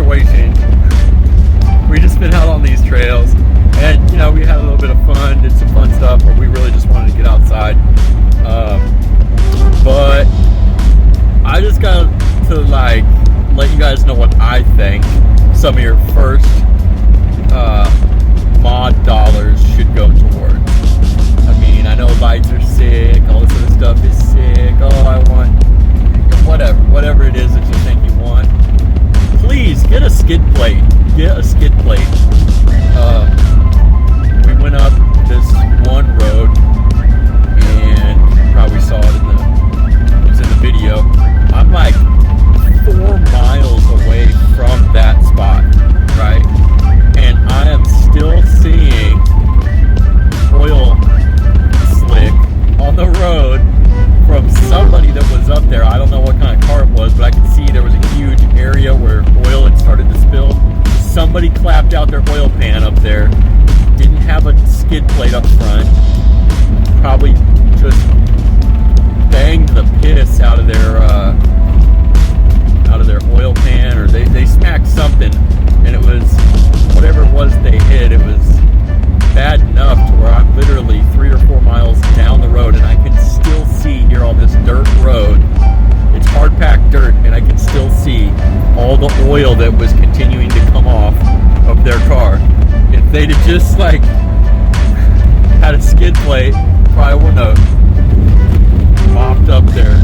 situation. We just been out on these trails, and you know, we had a little bit of fun, did some fun stuff, but we really just wanted to get outside. But I just got to like let you guys know what I think some of your first mod dollars should go towards. I mean, I know lights are sick, all this other stuff is sick. Oh, I want whatever it is that you think you want. Please get a skid plate. Get a skid plate. We went up this one road, and you probably saw it in the video. I'm like 4 miles away from that spot, right? And I am still seeing oil slick on the road from somebody that was up there. I don't know what kind of car it was, but I could see there was a huge area where oil had started to spill. Somebody clapped out their oil pan up there, didn't have a skid plate up front, probably just banged the piss out of their oil pan, or they smacked something, and it was whatever it was they hit. It was bad enough to where I'm literally 3 or 4 miles down the road, and I can still see here on this dirt road. It's hard packed dirt, and I can still see all the oil that was continuing to come off of their car. If they'd have just like had a skid plate, probably wouldn't have mopped up their